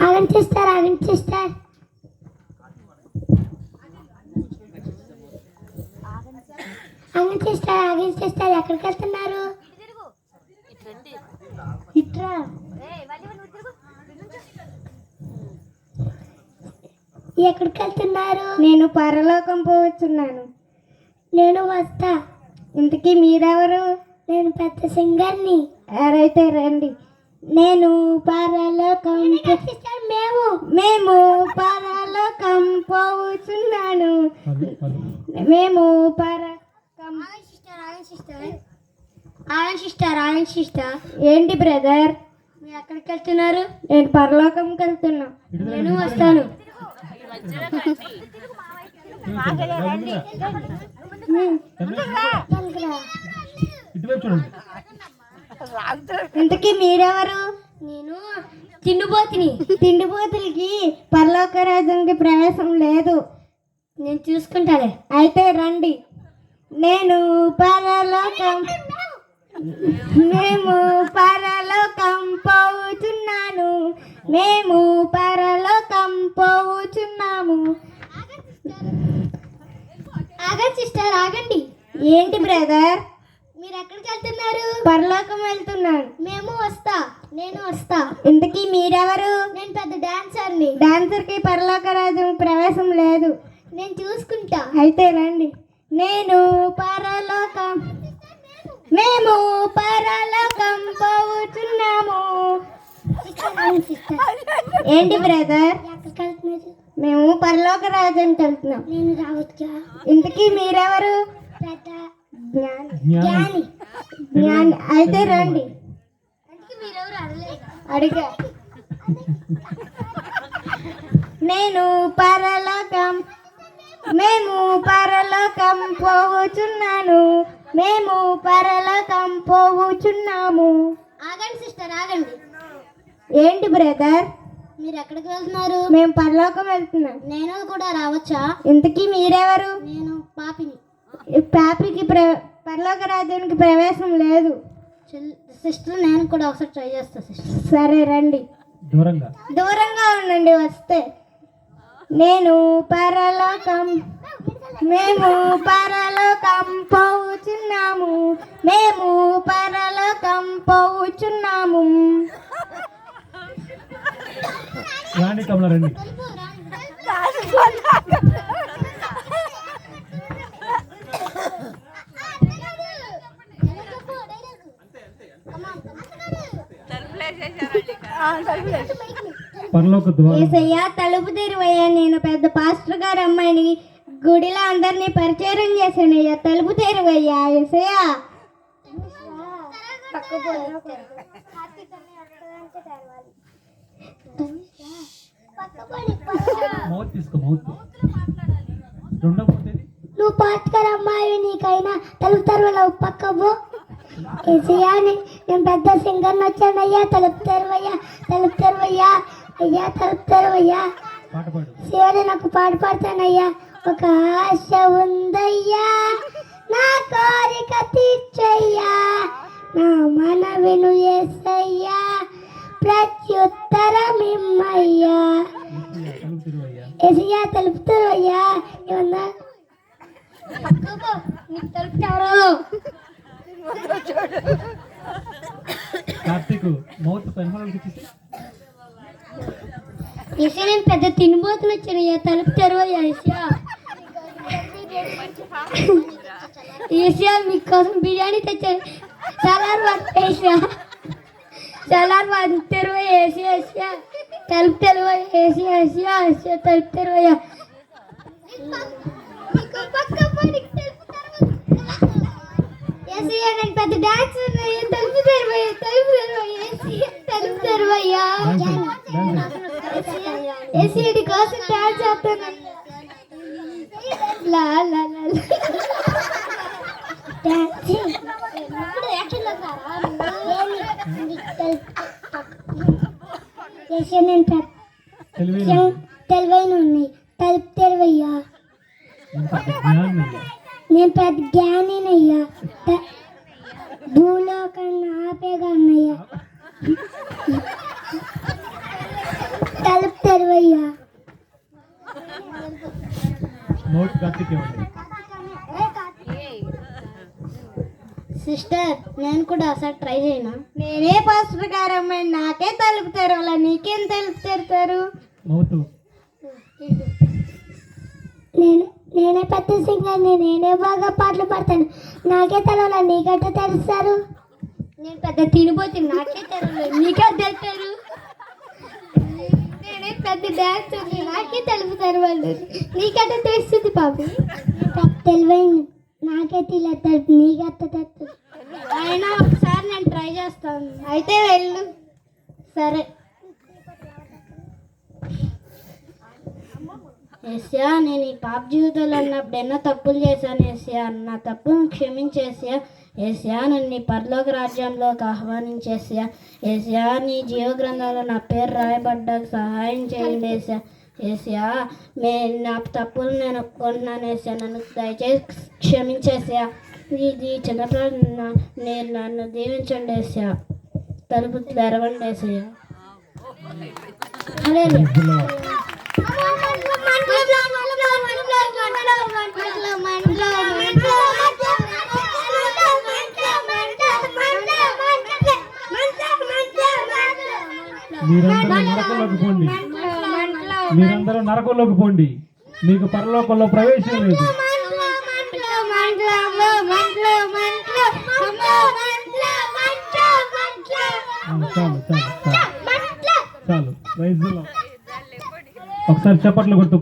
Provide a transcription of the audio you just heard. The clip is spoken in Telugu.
ఆగండి సిస్టర్, ఆగండి సిస్టర్. ఆగండి సిస్టర్, ఆగండి సిస్టర్. ఎక్కడికి వెళ్తున్నారు? ఇట్రా. ఎక్కడికి వెళ్తున్నారు? నేను పరలోకం పోవచ్చున్నాను. నేను వస్తా. ఇంతకీ మీరెవరు? నేను పెద్ద సింగర్ని. ఎవరైతే రండి. నేను పరలోకం మేము మేము పరలోకం పోవచ్చున్నాను. మేము పరకం. ఆగండి సిస్టర్. ఏంటి బ్రదర్? మీరు ఎక్కడికి వెళ్తున్నారు? నేను పరలోకంకి వెళ్తున్నా. నేను వస్తాను. ఇంతకీ మీరెవరు? నేను తిండిపోతుని. తిండిపోతులకి పరలోక రాజ్యానికి ప్రవేశం లేదు. నేను చూసుకుంటాలే. అయితే రండి. నేను పరలోకం మేము పరలోకం పోవుచున్నాను. మేము పరలోకం పోవుచున్నాము. ఆగండి సిస్టర్, ఆగండి. ఏంటి బ్రదర్? మీరు ఎక్కడికి వెళ్తున్నారు? పరలోకం వెళ్తున్నాను. మేము వస్తా. నేను వస్తా. ఇంతకీ మీరెవరు? నేను పెద్ద డాన్సర్ని. డాన్సర్కి పరలోక రాజ్యం ప్రవేశం లేదు. నేను చూసుకుంటా. అయితే రండి. నేను పరలోకం మేము పరలోకం పోవుచున్నాము. ఏంటి బ్రదర్? ఎక్కడికి వెళ్తున్నారు? మేము పరలోక రాజ్యానికి వెళ్తున్నాం. నేను రావచ్చా? ఇంతకీ మీరెవరు? పెద్ద జ్ఞాని. జ్ఞాని. అయితే రండి. మీరెవరు అడలేదు? అడిగా. నేను పరలోకం మేము పరలోకం పోవుచున్నాను. మేము పరలోకం పోవుచున్నాము. ఆగండి సిస్టర్, ఆగండి. ఏంటి బ్రదర్? మీరు ఎక్కడికి వెళ్తున్నారు? మేము పరలోకం వెళ్తున్నాం. నేను కూడా రావచ్చా? ఇంతకీ మీరెవరు? నేను పాపిని. పాపికి పరలోక రాజ్యానికి ప్రవేశం లేదు. సిస్టర్, నేను కూడా ఒకసారి ట్రై చేస్తా సిస్టర్. సరే రండి. దూరంగా ఉండండి వస్తే. నేను పరలోకం మేము పరలోకం పోవుచున్నాము. మేము పరలోకం పోవుచున్నాము. రండి. యేసయ్యా తలుపు తెరువయ్యా. నేను పెద్ద పాస్టర్ గారు అమ్మాయిని. గుడిలో అందరినీ పరిచయం చేశానయ్యా. తలుపు తెరువయ్యా యేసయ్యా. నువ్వు పాస్టర్ అమ్మాయి, నీకైనా తలుపు తెరవలేవు. పక్కబో. ఏసయ్యా, నేను పెద్ద సింగర్ని వచ్చానయ్యా. తలుపు తెరవయ్యా, తలుపు తెరవయ్యా. అయ్యా తలుపు తెరవయ్యా. సరే, నాకు పాట పాడతానయ్యా. ఒక ఆశ ఉందయ్యా, నా కోరిక తీర్చయ్యా. నా మనవిను యేసయ్యా, ప్రత్యుత్తరమిమ్మయ్యా. ఏసయ్యా తలుపు తెరవయ్యా. ఏమన్నా నీకు తలుపు తెరవదు. ఏసయ్యా, నేను పెద్ద తినిపోతున్నా వచ్చానయ్యా. తలుపు తెరవయ్యా. ఏసయ్యా, మీకోసం బిర్యానీ తెచ్చాను. సలార్ తెరవయ్యా. ఏసయ్యా తలుపు తెరవయ్యా. ఏసయ్యా తలుపు తెరవయ్యా. ఏసయ్యా, నేను పెద్ద డాన్సర్. తలుపు తెరవయ్యా, తలుపు తెరవయ్యా. తలుపు తెరవయ్యా. ఏసయ్యా, నీ కోసం డాన్స్ చేస్తాను. లా లా లా తెలివైన ఉన్నాయి. తలుపు తెరవయ్యా. నేను పెద్ద జ్ఞానినయ్యా. భూలోకన్నా ఆపేగా అన్నయ్యా. తెరవయ్యా. నోట్ గట్టికి ఇవ్వండి. సిస్టర్ నేను కూడా ఒకసారి ట్రై చేయనా? నేనే పాస్టర్ గారు అమ్మాయిని, నాకే తలుపు తెరవాల, నీకేం తలుపు తెరుతారు? మౌతు నేనే పెద్ద సింగర్ని, నేనే బాగా పాటలు పాడతాను, నాకే తెలవాల, నీకెట్ట తెలుస్తారు? నేను పెద్ద తినిపోతుంది, నాకే తెరవలేదు, నీకే తెలుతారు? నేనే పెద్ద డాన్సర్, నాకే తలుపు తెరవాలి, నీకెట్ట తెలుస్తుంది పాపి? తెలివైంది, నాకే తెలియదు తలుపు, నీకెట్ట తెలుస్తుంది? అయినా ఒకసారి నేను ట్రై చేస్తాను. అయితే వెళ్ళు. సరే. ఏసయ్యా, నేను ఈ పాప జీవితంలో ఉన్నప్పుడు ఎన్నో తప్పులు చేశాను ఏసయ్యా, నా తప్పును క్షమించేసయ్యా. ఏసయ్యా, నన్ను నీ పరలోక రాజ్యంలోకి ఆహ్వానించేసయ్యా. ఏసయ్యా, నీ జీవ గ్రంథంలో నా పేరు రాయబడ్డానికి సహాయం చేయండి ఏసయ్యా. ఏసయ్యా, నా తప్పులు నేను ఒప్పుకుంటున్నాను ఏసయ్యా, నన్ను దయచేసి క్షమించేసయ్యా. ఇది చిన్నపిల్లలు నేను నన్ను దీవించండి ఏసయ్యా, తలుపు తెరవండి ఏసయ్యా. అదే మీరందరూ నరకంలోకి పోండి, మీకు పరలోకంలో ప్రవేశం లేదు. చాలు చాలు చాలు చాలు. ఒకసారి చప్పట్లు కొట్టు.